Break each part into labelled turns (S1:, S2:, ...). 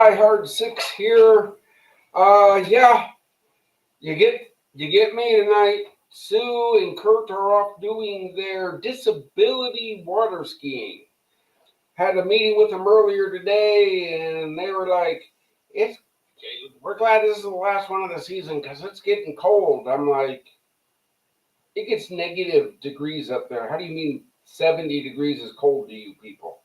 S1: I Hard Six here. Yeah, you get me tonight. Sue and Kurt are off doing their disability water skiing. Had a meeting with them earlier today, and they were like, "It's we're glad this is the last one of the season because it's getting cold." I'm like, "It gets negative degrees up there. How do you mean 70 degrees is cold to you people?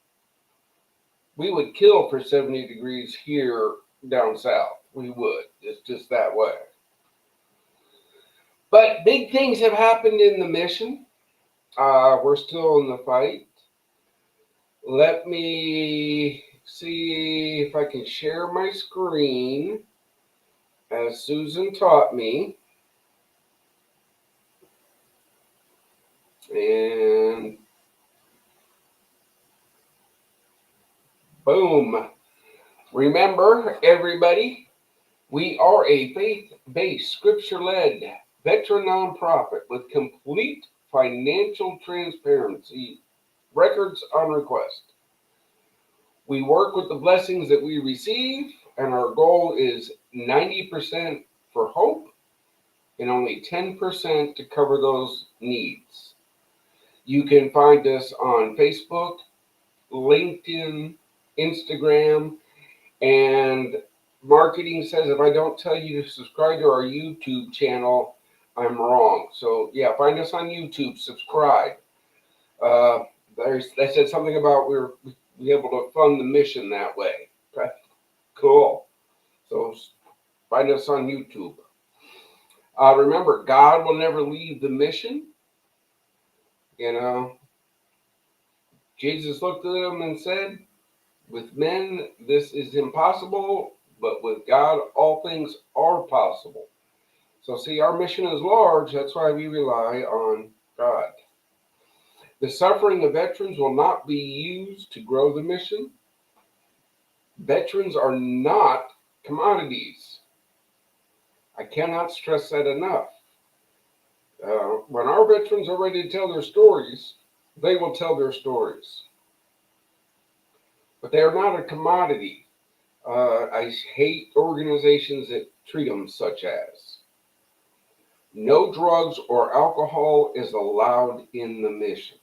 S1: We would kill for 70 degrees here down south. We would. It's just that way." But big things have happened in the mission. We're still in the fight. Let me see if I can share my screen as Susan taught me. And boom. Remember, everybody, we are a faith-based, scripture-led veteran nonprofit with complete financial transparency, records on request. We work with the blessings that we receive, and our goal is 90% for hope and only 10% to cover those needs. You can find us on Facebook, LinkedIn, Instagram, and marketing says if I don't tell you to subscribe to our YouTube channel, I'm wrong. So yeah, find us on YouTube, subscribe. Uh, they said something about we're be able to fund the mission that way. Okay, cool. So find us on YouTube. Remember, God will never leave the mission. You know, Jesus looked at them and said, "With men, this is impossible, but with God, all things are possible." So, see, our mission is large. That's why we rely on God. The suffering of veterans will not be used to grow the mission. Veterans are not commodities. I cannot stress that enough. When our veterans are ready to tell their stories, they will tell their stories. But they are not a commodity. I hate organizations that treat them such as. No drugs or alcohol is allowed in the mission.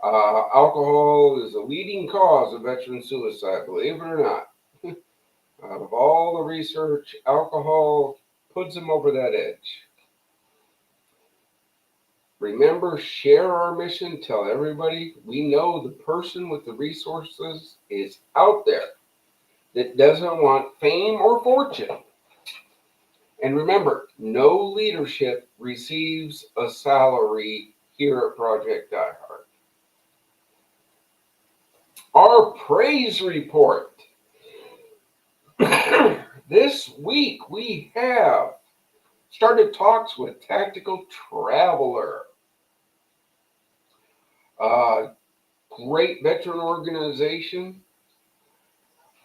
S1: Alcohol is a leading cause of veteran suicide, believe it or not. Out of all the research, alcohol puts them over that edge. Remember, share our mission, tell everybody. We know the person with the resources is out there that doesn't want fame or fortune. And remember, no leadership receives a salary here at Project Die Hard. Our praise report. This week we have started talks with Tactical Traveler. Great veteran organization.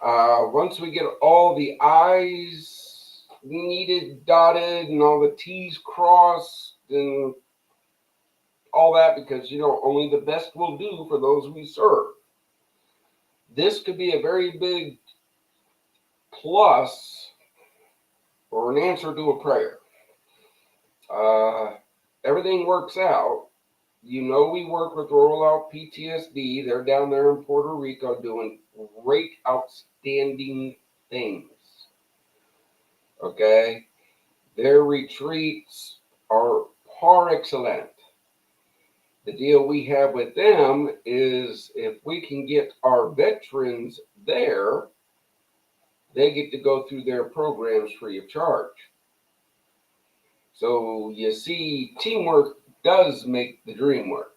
S1: Once we get all the I's needed dotted and all the T's crossed and all that, because only the best will do for those we serve. This could be a very big plus or an answer to a prayer. Everything works out. We work with Rollout PTSD. They're down there in Puerto Rico doing great, outstanding things. Okay? Their retreats are par excellent. The deal we have with them is if we can get our veterans there, they get to go through their programs free of charge. So you see, teamwork does make the dream work.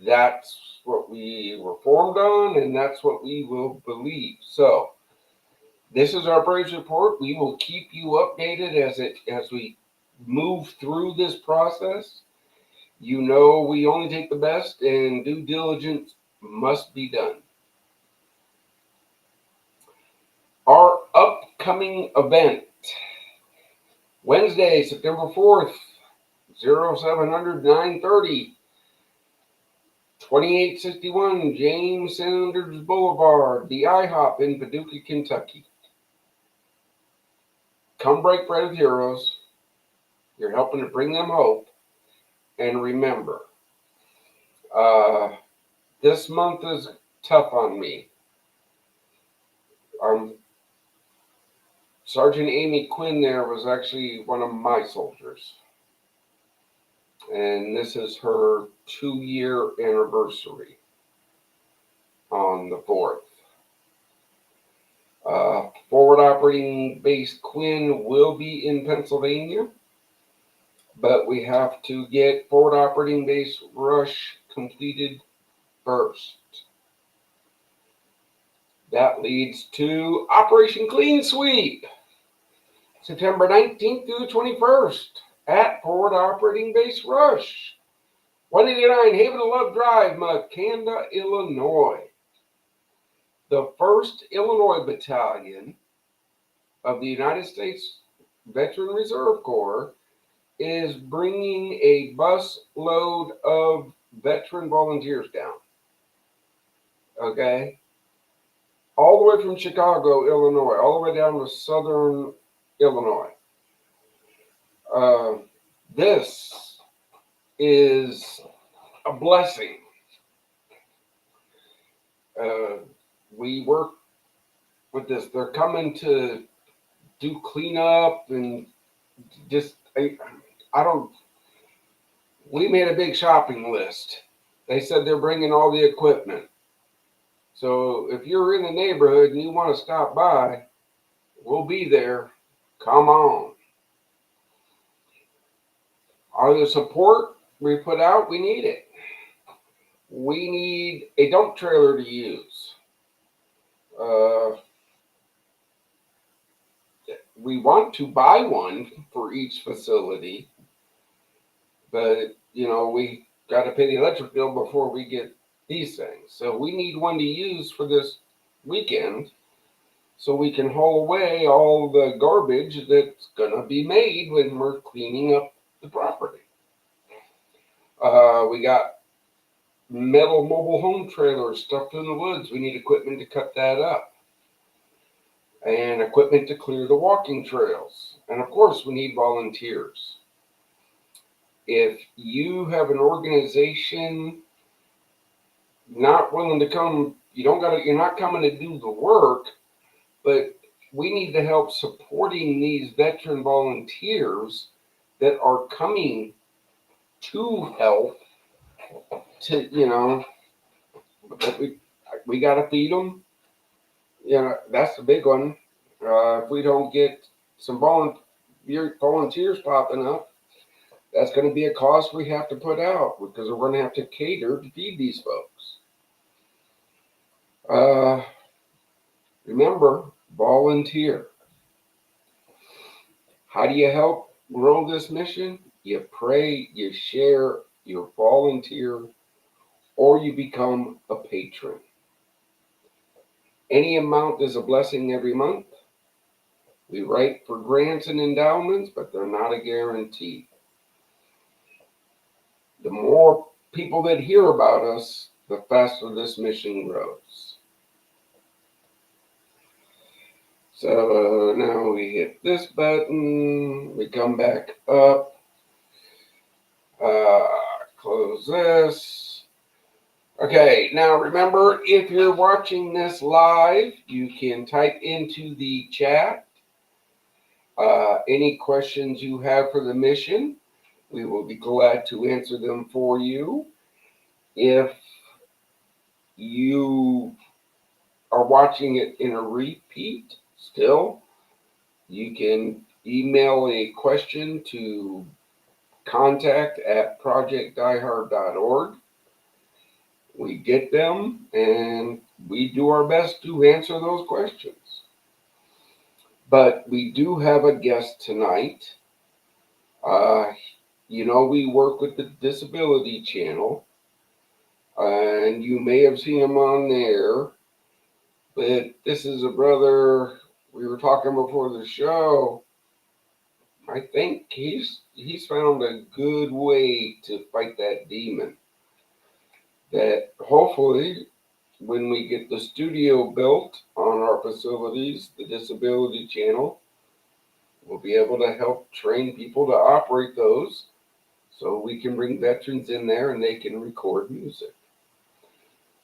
S1: That's what we were formed on, and that's what we will believe. So this is our praise report. We will keep you updated as we move through this process. We only take the best, and due diligence must be done. Our upcoming event, Wednesday, September 4th, 0700 930. 2861 James Sanders Boulevard, the IHOP in Paducah, Kentucky. Come break bread with heroes. You're helping to bring them hope. And remember, this month is tough on me. Sergeant Amy Quinn there was actually one of my soldiers. And this is her 2-year anniversary on the 4th. Forward Operating Base Quinn will be in Pennsylvania, but we have to get Forward Operating Base Rush completed first. That leads to Operation Clean Sweep, September 19th through the 21st at Forward Operating Base Rush, 189 Haven of Love Drive, Makanda, Illinois. The 1st Illinois Battalion of the United States Veteran Reserve Corps is bringing a bus load of veteran volunteers down. Okay? All the way from Chicago, Illinois, all the way down to southern Illinois. This is a blessing. We work with this. They're coming to do cleanup and just, we made a big shopping list. They said they're bringing all the equipment. So if you're in the neighborhood and you want to stop by, we'll be there. Come on. Are the support we put out? We need it. We need a dump trailer to use. We want to buy one for each facility, but we got to pay the electric bill before we get these things. So we need one to use for this weekend so we can haul away all the garbage that's going to be made when we're cleaning up the property. We got metal mobile home trailers stuffed in the woods. We need equipment to cut that up. And equipment to clear the walking trails. And of course, we need volunteers. If you have an organization not willing to come, you're not coming to do the work, but we need the help supporting these veteran volunteers that are coming to help we got to feed them. That's the big one. If we don't get some volunteers popping up, that's going to be a cost we have to put out because we're going to have to cater to feed these folks. Remember, volunteer. How do you help grow this mission? You pray, you share, you volunteer, or you become a patron. Any amount is a blessing every month. We write for grants and endowments, but they're not a guarantee. The more people that hear about us, the faster this mission grows. So now we hit this button, we come back up, close this. Okay, now remember, if you're watching this live, you can type into the chat any questions you have for the mission. We will be glad to answer them for you. If you are watching it in a repeat still, you can email a question to contact@projectdiehard.org. We get them and we do our best to answer those questions. But we do have a guest tonight. We work with the Disability Channel, and you may have seen him on there. But this is a brother, we were talking before the show. I think he's found a good way to fight that demon. that hopefully when we get the studio built on our facilities, the Disability Channel, we'll be able to help train people to operate those so we can bring veterans in there and they can record music.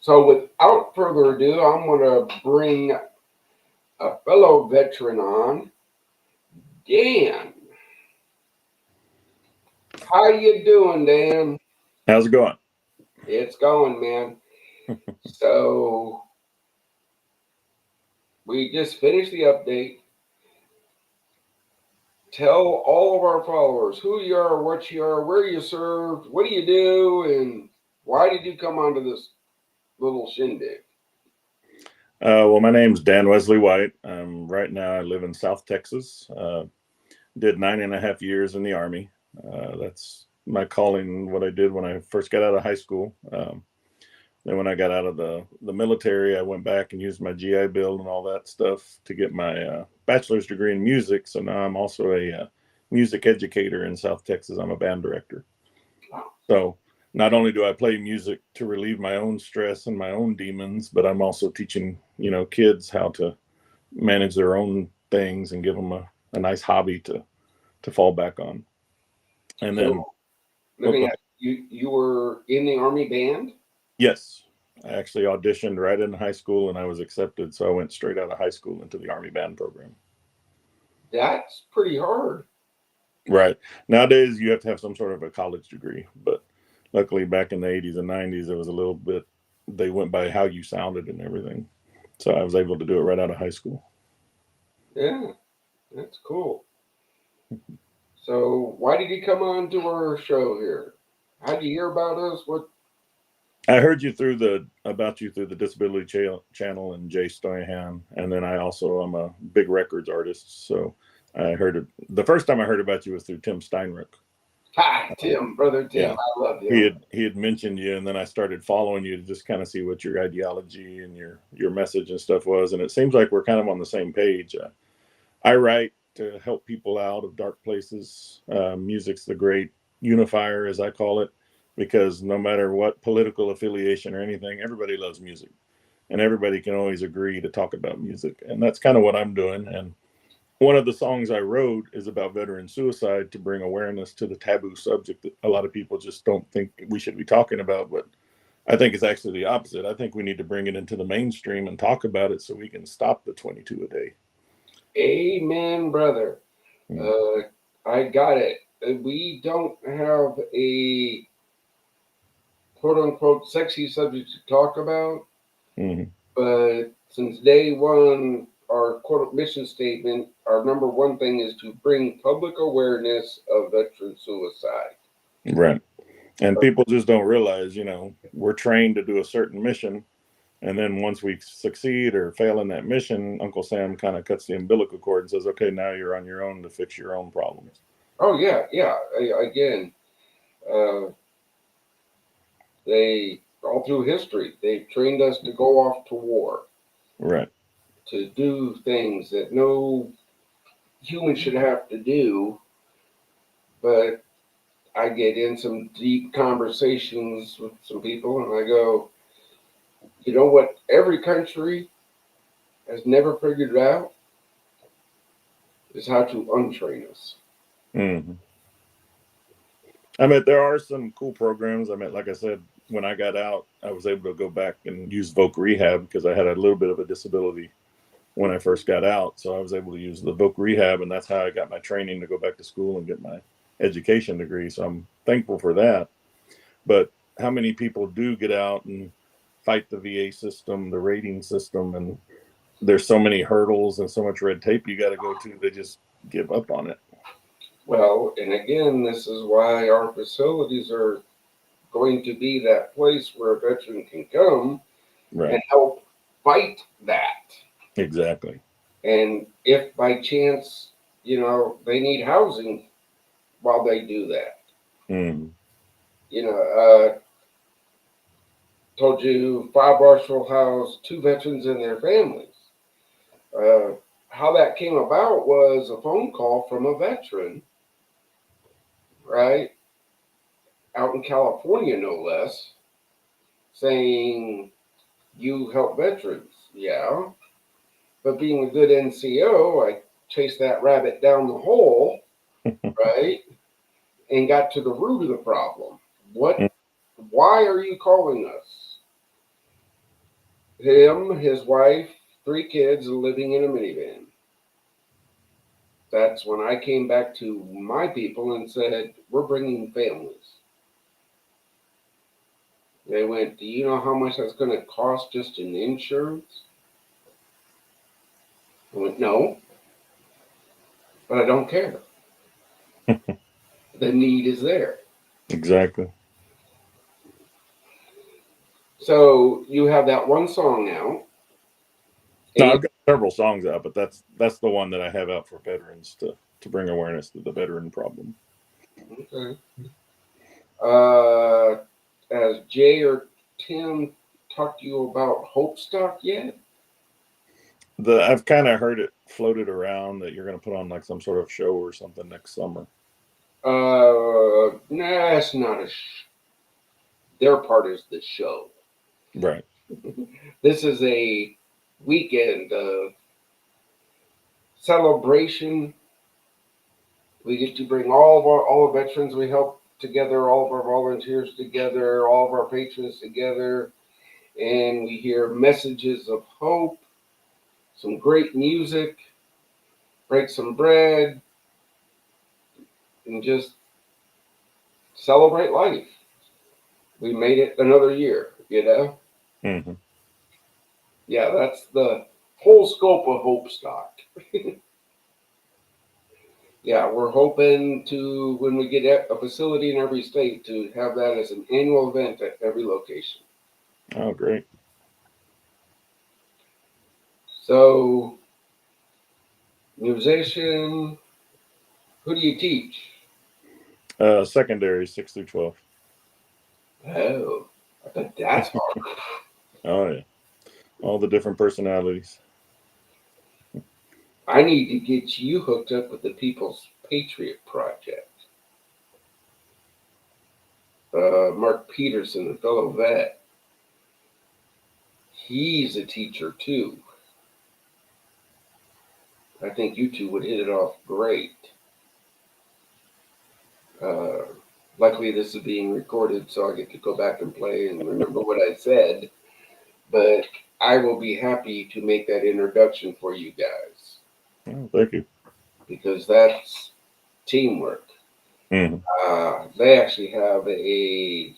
S1: So without further ado, I'm going to bring a fellow veteran on, Dan. How you doing, Dan?
S2: How's it going?
S1: It's going, man. So we just finished the update. Tell all of our followers who you are, what you are, where you served, what do you do, and why did you come onto this little shindig?
S2: Well, my name's Dan Wesley White. Right now I live in South Texas. Did 9.5 years in the Army. That's my calling, what I did when I first got out of high school. Then when I got out of the military, I went back and used my GI Bill and all that stuff to get my bachelor's degree in music. So now I'm also a music educator in South Texas. I'm a band director. So not only do I play music to relieve my own stress and my own demons, but I'm also teaching, kids how to manage their own things and give them a nice hobby to fall back on. And then,
S1: So let me ask you, you were in the Army band?
S2: yes, I actually auditioned right in high school and I was accepted. So I went straight out of high school into the Army band program.
S1: That's pretty hard.
S2: Right. Nowadays, you have to have some sort of a college degree, but luckily back in the 80s and 90s, it was a little bit, they went by how you sounded and everything. So I was able to do it right out of high school.
S1: Yeah, that's cool. So why did you come on to our show here? How did you hear about us? What?
S2: I heard you through the Disability Channel and Jay Stoyahan, and then I also am a big records artist. So I heard it. The first time I heard about you was through Tim Steinrich.
S1: Hi, Tim, brother Tim.
S2: Yeah,
S1: I love
S2: he
S1: you.
S2: had mentioned you, and then I started following you to just kind of see what your ideology and your message and stuff was. And it seems like we're kind of on the same page. I write to help people out of dark places. Music's the great unifier, as I call it, because no matter what political affiliation or anything, everybody loves music, and everybody can always agree to talk about music. And that's kind of what I'm doing. And one of the songs I wrote is about veteran suicide to bring awareness to the taboo subject that a lot of people just don't think we should be talking about. But I think it's actually the opposite. I think we need to bring it into the mainstream and talk about it so we can stop the 22 a day.
S1: Amen, brother.
S2: Mm.
S1: Uh, I got it. We don't have a quote unquote sexy subject to talk about,
S2: Mm-hmm.
S1: but since day one, our quote mission statement, our number one thing is to bring public awareness of veteran suicide.
S2: Right. And people just don't realize, we're trained to do a certain mission. And then once we succeed or fail in that mission, Uncle Sam kind of cuts the umbilical cord and says, okay, now you're on your own to fix your own problems.
S1: Oh yeah, yeah. Again, uh, they all through history they've trained us to go off to war,
S2: Right.
S1: to do things that no human should have to do. But I get in some deep conversations with some people, and I go, you know what? Every country has never figured out is how to untrain us.
S2: Mm-hmm. I mean, there are some cool programs. I mean, like I said, when I got out, I was able to go back and use voc rehab because I had a little bit of a disability when I first got out. So I was able to use the voc rehab, and that's how I got my training to go back to school and get my education degree. So I'm thankful for that. But how many people do get out and fight the VA system, the rating system, and there's so many hurdles and so much red tape you got to go to, they just give up on it.
S1: Well, and again, this is why our facilities are going to be that place where a veteran can come
S2: Right.
S1: and help fight that.
S2: Exactly.
S1: And if by chance, they need housing while they do that,
S2: Mm.
S1: you know, told you 5 Marshall housed 2 veterans and their families. Uh, how that came about was a phone call from a veteran, right, out in California, no less, saying, you help veterans. Yeah. But being a good NCO, I chased that rabbit down the hole, right? And got to the root of the problem. Why are you calling us? Him, his wife, 3 kids living in a minivan. That's when I came back to my people and said, we're bringing families. They went, do you know how much that's going to cost just in insurance? I went, no, but I don't care. The need is there.
S2: Exactly.
S1: So you have that one song out.
S2: No, I've got several songs out, but that's the one that I have out for veterans to bring awareness to the veteran problem.
S1: Okay. Has Jay or Tim talked to you about Hope Stock yet?
S2: I've kind of heard it floated around that you're going to put on like some sort of show or something next summer.
S1: Nah, it's not their part is the show.
S2: Right.
S1: This is a weekend celebration. We get to bring all the veterans we help together, all of our volunteers together, all of our patrons together, and we hear messages of hope, some great music, break some bread, and just celebrate life. We made it another year, you know?
S2: Mm-hmm.
S1: Yeah, that's the whole scope of Hope Stock. Yeah, we're hoping to, when we get a facility in every state, to have that as an annual event at every location.
S2: Oh, great.
S1: So, musician, who do you teach?
S2: Secondary 6 through 12.
S1: Oh, I bet that's hard.
S2: Oh yeah, all the different personalities.
S1: I need to get you hooked up with the People's Patriot Project. Mark Peterson, a fellow vet, he's a teacher too. I think you two would hit it off great. Uh, Luckily, this is being recorded, so I get to go back and play and remember what I said. But I will be happy to make that introduction for you guys.
S2: Oh, thank you.
S1: Because that's teamwork.
S2: Mm-hmm.
S1: They actually have a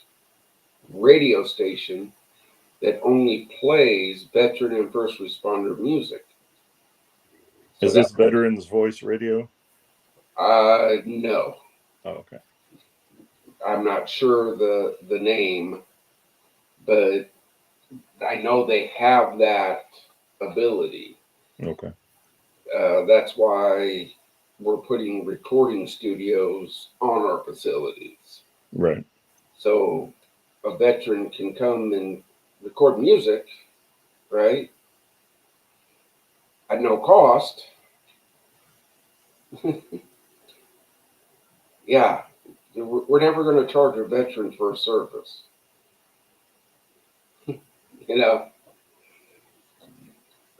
S1: radio station that only plays veteran and first responder music. So
S2: Is this Veterans Voice Radio?
S1: No.
S2: Oh, okay.
S1: I'm not sure the name, but I know they have that ability.
S2: Okay.
S1: That's why we're putting recording studios on our facilities.
S2: Right.
S1: So a veteran can come and record music, right? At no cost. Yeah, we're never going to charge a veteran for a service. You know,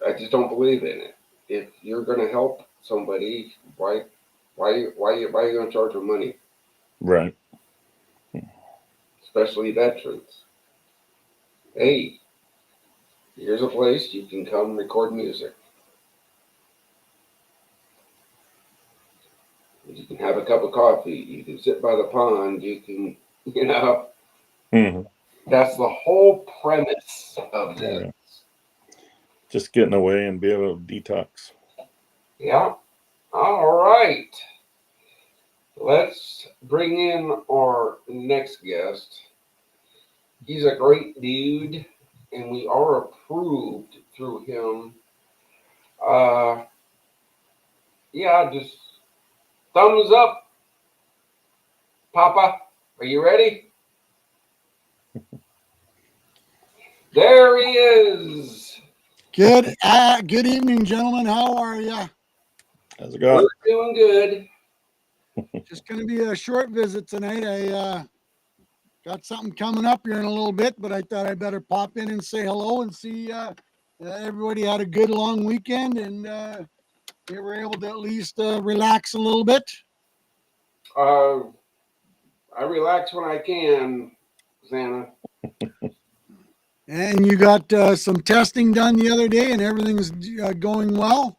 S1: I just don't believe in it. If you're going to help somebody, why are you going to charge them money?
S2: Right.
S1: Especially veterans. Hey, here's a place you can come record music. You can have a cup of coffee. You can sit by the pond. You can, you know,
S2: Mm-hmm.
S1: that's the whole premise of this.
S2: Yeah. Just getting away and be able to detox.
S1: Yeah. All right. Let's bring in our next guest. He's a great dude, and we are approved through him. Yeah, just thumbs up, Papa. Are you ready? There he is.
S3: Good evening, gentlemen. How are you?
S2: How's it going?
S1: We're doing good.
S3: Just going to be a short visit tonight. got something coming up here in a little bit, but I thought I better pop in and say hello and see everybody had a good long weekend and they were able to at least relax a little bit.
S1: I relax when I can, Santa.
S3: And you got some testing done the other day and everything's going well.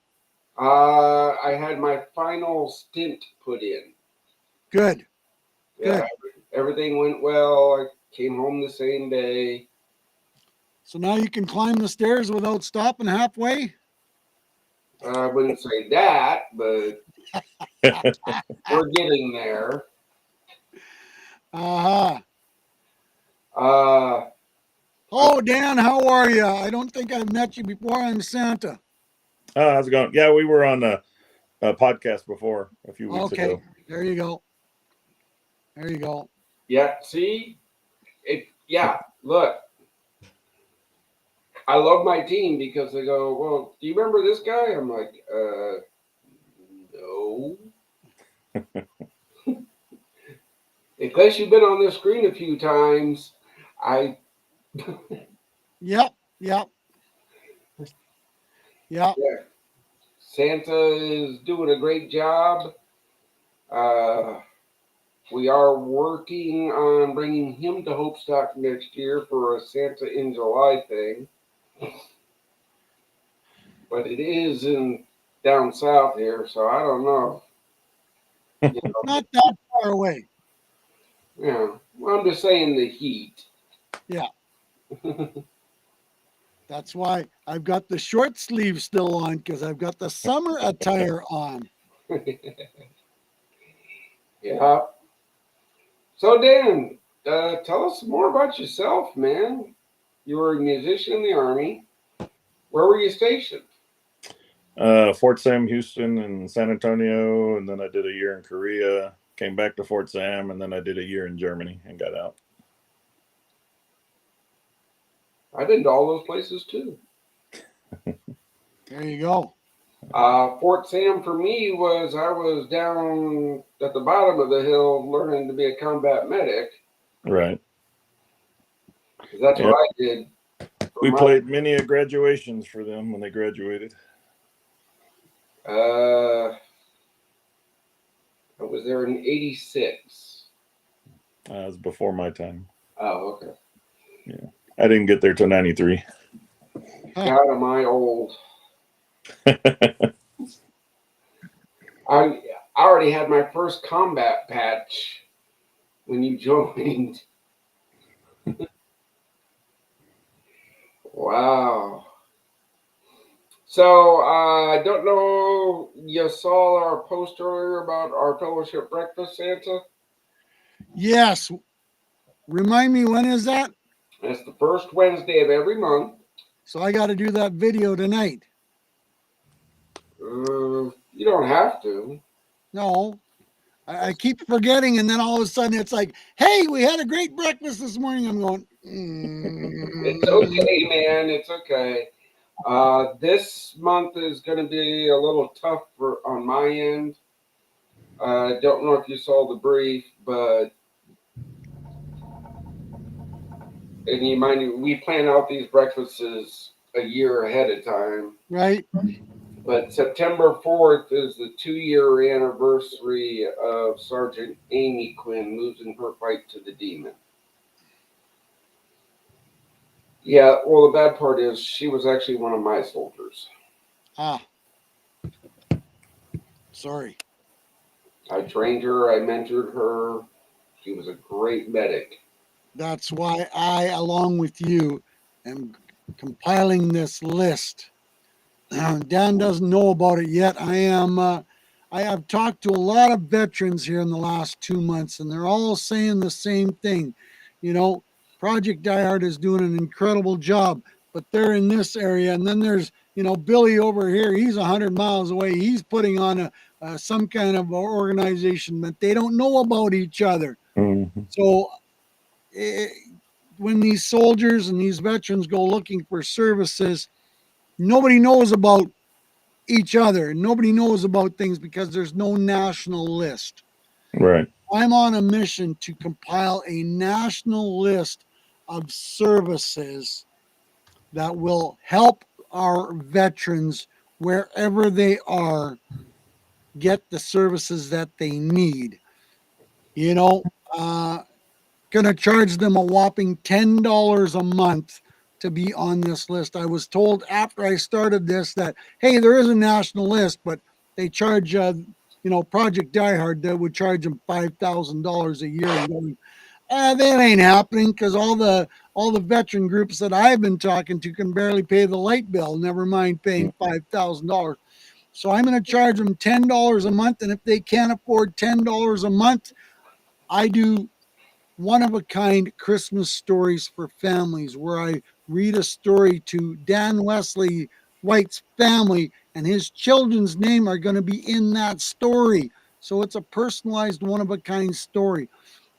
S1: I had my final stint put in.
S3: Good.
S1: Yeah, everything went well. I came home the same day.
S3: So now you can climb the stairs without stopping halfway.
S1: I wouldn't say that, but we're getting there.
S3: Uh-huh.
S1: Uh,
S3: Oh, Dan, how are you? I don't think I've met you before. I'm Santa.
S2: How's it going? Yeah, we were on a podcast before a few weeks
S3: Okay,
S2: ago.
S3: there you go. There you go.
S1: yeah, see? Yeah, look. I love my team because they go, well, do you remember this guy? I'm like, no. Unless you've been on this screen a few times,
S3: Yep.
S1: Yeah. Santa is doing a great job. We are working on bringing him to Hopestock next year for a Santa in July thing. But it is in down south here, so I don't know.
S3: Not that far away.
S1: Yeah. Well, I'm just saying the heat.
S3: Yeah. That's why I've got the short sleeve still on because I've got the summer attire on.
S1: Yeah. So, Dan, tell us more about yourself, man. You were a musician in the Army. Where were you stationed?
S2: Fort Sam, Houston, and San Antonio, and then I did a year in Korea. Came back to Fort Sam, and then I did a year in Germany and got out.
S1: I've been to all those places too.
S3: There you go.
S1: Fort Sam for me was I was down at the bottom of the hill learning to be a combat medic.
S2: Right.
S1: That's what I did.
S2: We played many graduations for them when they graduated.
S1: I was there in '86.
S2: It was before my time.
S1: Oh, okay.
S2: Yeah, I didn't get there till '93.
S1: God, am I old? I already had my first combat patch when you joined. Wow. So I don't know. You saw our post earlier about our fellowship breakfast, Santa.
S3: Yes. Remind me, when is that?
S1: It's the first Wednesday of every month.
S3: So I got to do that video tonight.
S1: You don't have to.
S3: No, I keep forgetting, and then all of a sudden it's like, "Hey, we had a great breakfast this morning." I'm going,
S1: It's okay, man. It's okay. This month is going to be a little tough on my end. I don't know if you saw the brief, but and you mind we plan out these breakfasts a year ahead of time,
S3: right?
S1: But September 4th is the 2-year anniversary of Sergeant Amy Quinn losing her fight to the demon. Yeah, well, the bad part is she was actually one of my soldiers.
S3: Sorry.
S1: I trained her, I mentored her. She was a great medic.
S3: That's why I, along with you, am compiling this list. Dan doesn't know about it yet. I have talked to a lot of veterans here in the last 2 months, and they're all saying the same thing. You know, Project Die Hard is doing an incredible job, but they're in this area. And then there's, Billy over here. He's 100 miles away. He's putting on some kind of organization that they don't know about each other.
S2: Mm-hmm.
S3: So when these soldiers and these veterans go looking for services, nobody knows about each other. Nobody knows about things because there's no national list.
S2: Right.
S3: I'm on a mission to compile a national list of services that will help our veterans wherever they are get the services that they need. You know, going to charge them a whopping $10 a month to be on this list. I was told after I started this that, hey, there is a national list, but they charge, Project Diehard that would charge them $5,000 a year. And going, that ain't happening because all the veteran groups that I've been talking to can barely pay the light bill, never mind paying $5,000. So I'm going to charge them $10 a month. And if they can't afford $10 a month, I do one of a kind Christmas stories for families where I read a story to Dan Wesley White's family, and his children's name are going to be in that story. So it's a personalized, one of a kind story.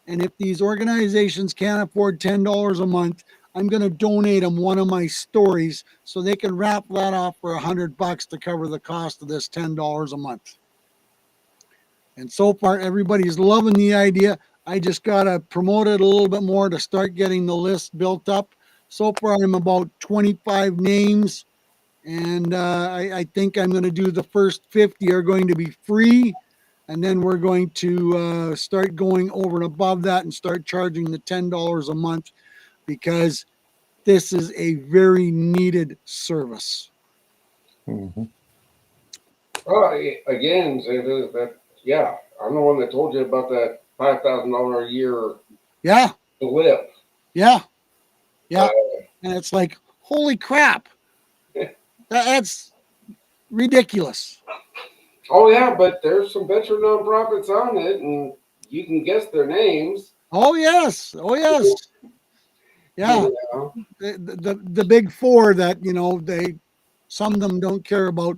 S3: And if these organizations can't afford $10 a month, I'm going to donate them one of my stories so they can wrap that off for $100 to cover the cost of this $10 a month. And so far, everybody's loving the idea. I just got to promote it a little bit more to start getting the list built up. So far, I'm about 25 names, and I think I'm going to do the first 50 are going to be free. And then we're going to start going over and above that and start charging the $10 a month because this is a very needed service.
S2: Mm-hmm.
S1: Well, again, yeah, I'm the one that told you about that $5,000 a year
S3: Yeah,
S1: blip.
S3: yeah, yeah. And it's like, holy crap. That's ridiculous.
S1: Oh yeah, but there's some veteran nonprofits on it, and you can guess their names.
S3: Oh, yes. Oh, yes. Yeah.
S1: You know?
S3: The big four that, some of them don't care about,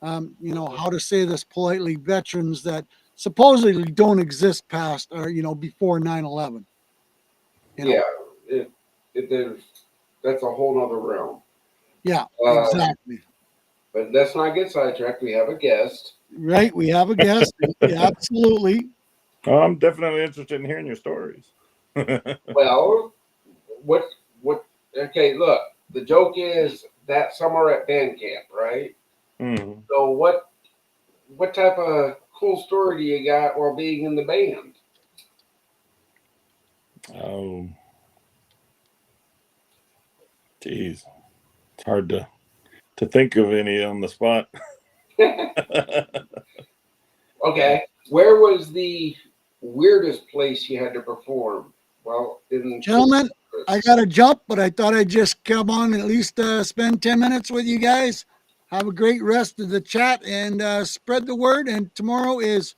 S3: how to say this politely, veterans that supposedly don't exist past or, before 9/11.
S1: Yeah, there's that's a whole nother realm.
S3: Yeah, exactly.
S1: But let's not get sidetracked. We have a guest.
S3: Right. We have a guest. Yeah, absolutely.
S2: Oh, I'm definitely interested in hearing your stories.
S1: Well, what? Okay, look. The joke is that summer at band camp, right?
S2: Mm-hmm.
S1: So what type of cool story do you got while being in the band?
S2: Oh, geez, it's hard to think of any on the spot.
S1: Okay, where was the weirdest place you had to perform? Well,
S3: Gentlemen, I got to jump, but I thought I'd just come on and at least spend 10 minutes with you guys. Have a great rest of the chat and spread the word. And tomorrow is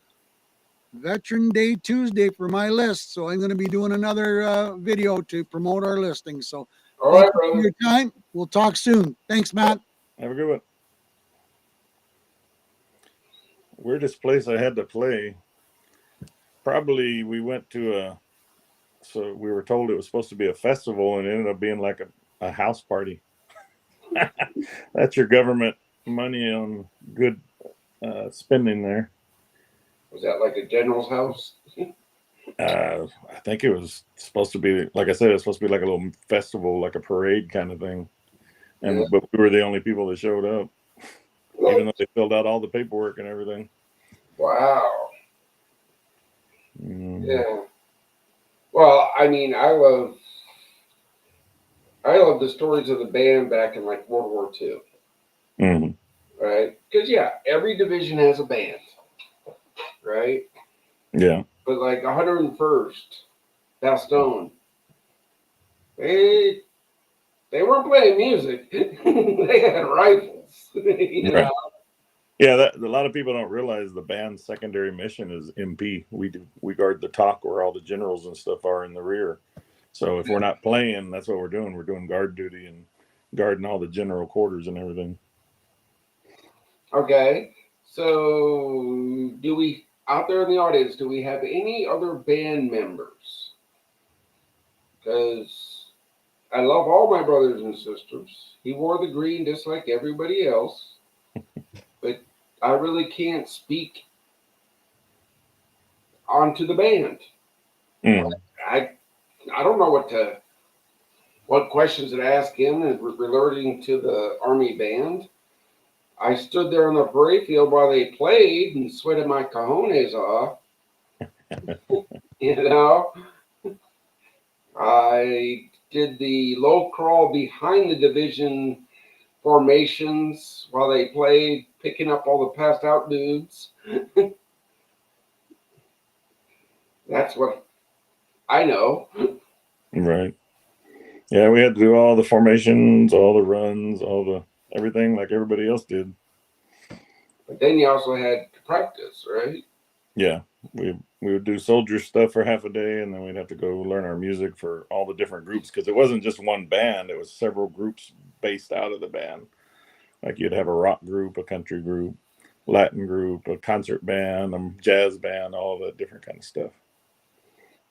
S3: Veteran Day Tuesday for my list. So I'm going to be doing another video to promote our listing. So
S1: all
S3: thank
S1: right,
S3: you for
S1: brother.
S3: your time. We'll talk soon. Thanks, Matt.
S2: Have a good one. Weirdest place I had to play. Probably we went to so we were told it was supposed to be a festival and it ended up being like a house party. That's your government money on good spending there.
S1: Was that like a general's house?
S2: I think it was supposed to be, like I said, it was supposed to be like a little festival, like a parade kind of thing. And but we were the only people that showed up, even though they filled out all the paperwork and everything.
S1: Wow.
S2: Mm.
S1: Yeah. Well, I mean, I love the stories of the band back in like World War II,
S2: Mm.
S1: right? Because yeah, every division has a band, right?
S2: Yeah.
S1: But like 101st Bastogne, they weren't playing music. They had rifles. You
S2: Right.
S1: know?
S2: Yeah, that a lot of people don't realize the band's secondary mission is MP. We guard the TOC where all the generals and stuff are in the rear. So if we're not playing, that's what we're doing. We're doing guard duty and guarding all the general quarters and everything.
S1: Okay. So, do we out there in the audience? Do we have any other band members? Because I love all my brothers and sisters. He wore the green just like everybody else, but I really can't speak onto the band.
S2: Mm.
S1: I don't know what questions to ask him and relating to the Army band. I stood there on the parade field while they played and sweated my cojones off. You know, I did the low crawl behind the division formations while they played, picking up all the passed out dudes. That's what I know.
S2: Right. Yeah, we had to do all the formations, all the runs, all the everything like everybody else did.
S1: But then you also had to practice, right?
S2: Yeah, we would do soldier stuff for half a day, and then we'd have to go learn our music for all the different groups because it wasn't just one band; it was several groups based out of the band. Like you'd have a rock group, a country group, Latin group, a concert band, a jazz band, all the different kind of stuff.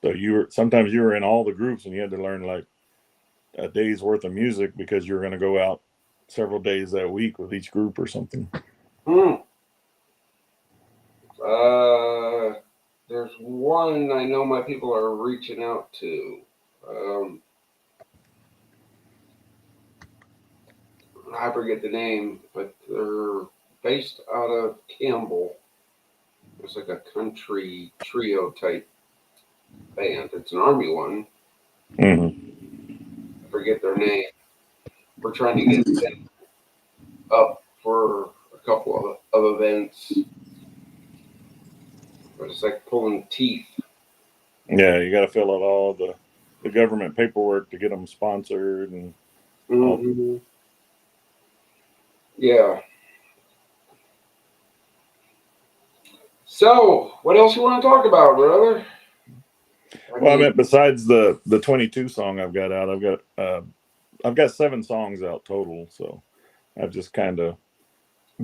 S2: So sometimes you were in all the groups, and you had to learn like a day's worth of music because you were going to go out several days that week with each group or something.
S1: Hmm. There's one I know my people are reaching out to. I forget the name, but they're based out of Campbell. It's like a country trio type band. It's an Army one.
S2: Mm-hmm.
S1: I forget their name. We're trying to get them up for a couple of events. But it's like pulling teeth.
S2: Yeah, you got to fill out all the government paperwork to get them sponsored and all.
S1: Mm-hmm. Yeah. So, what else you want to talk about, brother?
S2: Well, I meant besides the 22 song I've got out, I've got 7 songs out total. So I've just kind of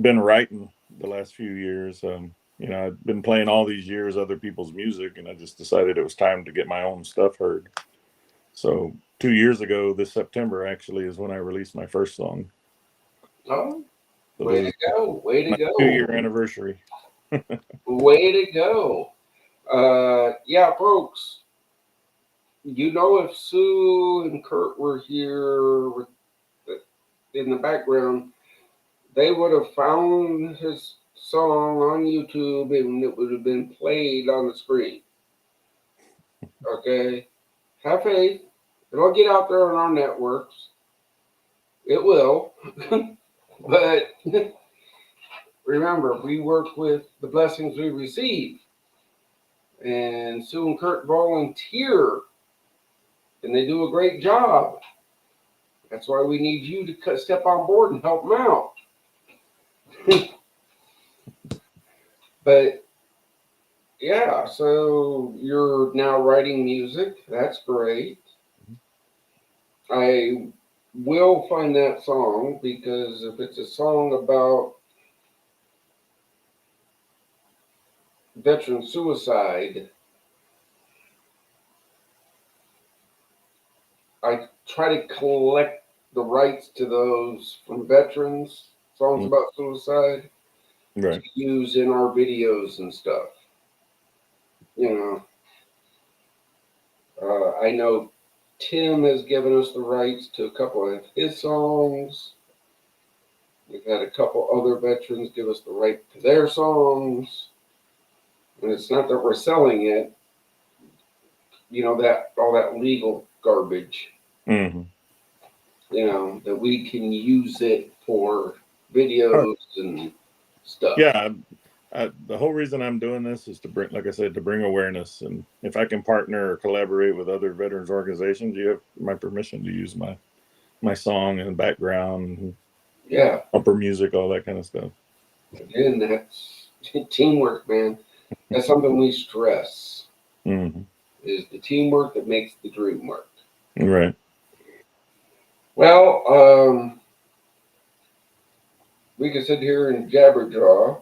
S2: been writing the last few years. I've been playing all these years other people's music, and I just decided it was time to get my own stuff heard. So 2 years ago, this September actually is when I released my first song.
S1: Oh,
S2: So
S1: way to go! Way to
S2: my
S1: go!
S2: 2-year anniversary.
S1: Way to go! Yeah, folks. You know, if Sue and Kurt were here in the background, they would have found his song on YouTube and it would have been played on the screen. Okay? Have faith. It'll get out there on our networks. It will. But remember, we work with the blessings we receive. And Sue and Kurt volunteer, and they do a great job. That's why we need you to step on board and help them out. But yeah, so you're now writing music. That's great. I will find that song because if it's a song about veteran suicide, I try to collect the rights to those from veterans, songs about suicide,
S2: Right.
S1: to use in our videos and stuff. I know Tim has given us the rights to a couple of his songs. We've had a couple other veterans give us the right to their songs. And it's not that we're selling it, that all that legal garbage,
S2: Mm-hmm.
S1: that we can use it for videos and stuff.
S2: Yeah, the whole reason I'm doing this is to bring, like I said, to bring awareness. And if I can partner or collaborate with other veterans organizations, you have my permission to use my song and background,
S1: Yeah.
S2: bumper music, all that kind of stuff.
S1: Again, that's teamwork, man. That's something we stress.
S2: Mm-hmm.
S1: Is the teamwork that makes the dream work.
S2: Right.
S1: Well, we could sit here and jabberjaw,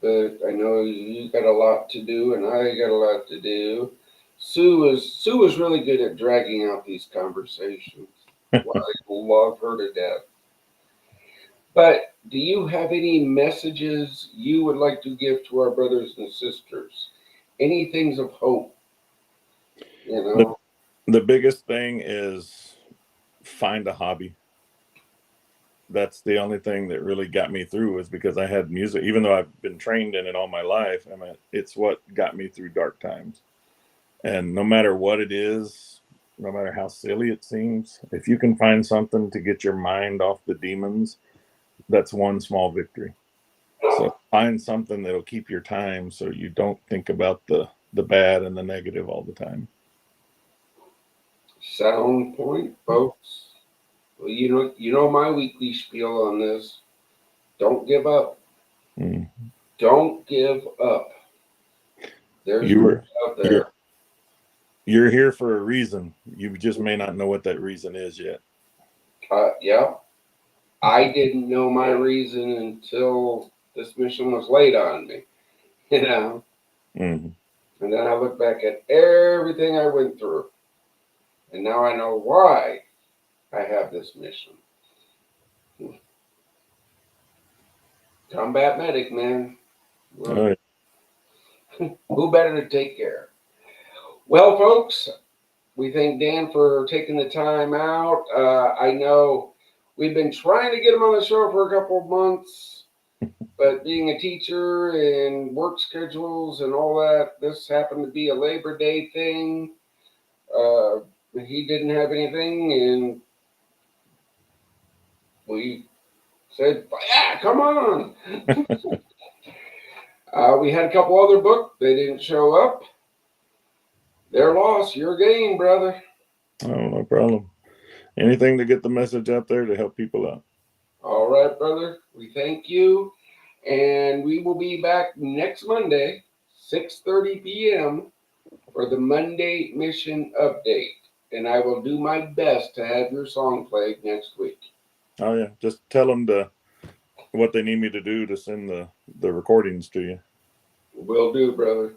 S1: but I know you got a lot to do, and I got a lot to do. Sue is really good at dragging out these conversations. Well, I love her to death. But do you have any messages you would like to give to our brothers and sisters? any things of hope. You know,
S2: The biggest thing is find a hobby. That's the only thing that really got me through, is because I had music, even though I've been trained in it all my life. I mean, it's what got me through dark times. And no matter what it is, no matter how silly it seems, if you can find something to get your mind off the demons, that's one small victory. So find something that'll keep your time so you don't think about the bad and the negative all the time.
S1: sound point, folks. Well, you know my weekly spiel on this. Don't give up.
S2: Mm.
S1: Don't give up. There's
S2: You
S1: good
S2: were
S1: out
S2: you're
S1: there.
S2: you're here for a reason. You just may not know what that reason is yet.
S1: Yeah, I didn't know my reason until this mission was laid on me. You know,
S2: Mm-hmm.
S1: and then I look back at everything I went through, and now I know why I have this mission. Combat medic, man.
S2: All right.
S1: Who better to take care? Well, folks, we thank Dan for taking the time out. I know we've been trying to get him on the show for a couple of months, but being a teacher and work schedules and all that, this happened to be a Labor Day thing. He didn't have anything, and we said, "Yeah, come on." We had a couple other books. They didn't show up. Their loss, your gain, brother.
S2: Oh, no problem. Anything to get the message out there to help people out.
S1: All right, brother. We thank you. And we will be back next Monday, 6:30 p.m. for the Monday mission update. And I will do my best to have your song played next week.
S2: Oh yeah, just tell them what they need me to do to send the recordings to you.
S1: Will do, brother.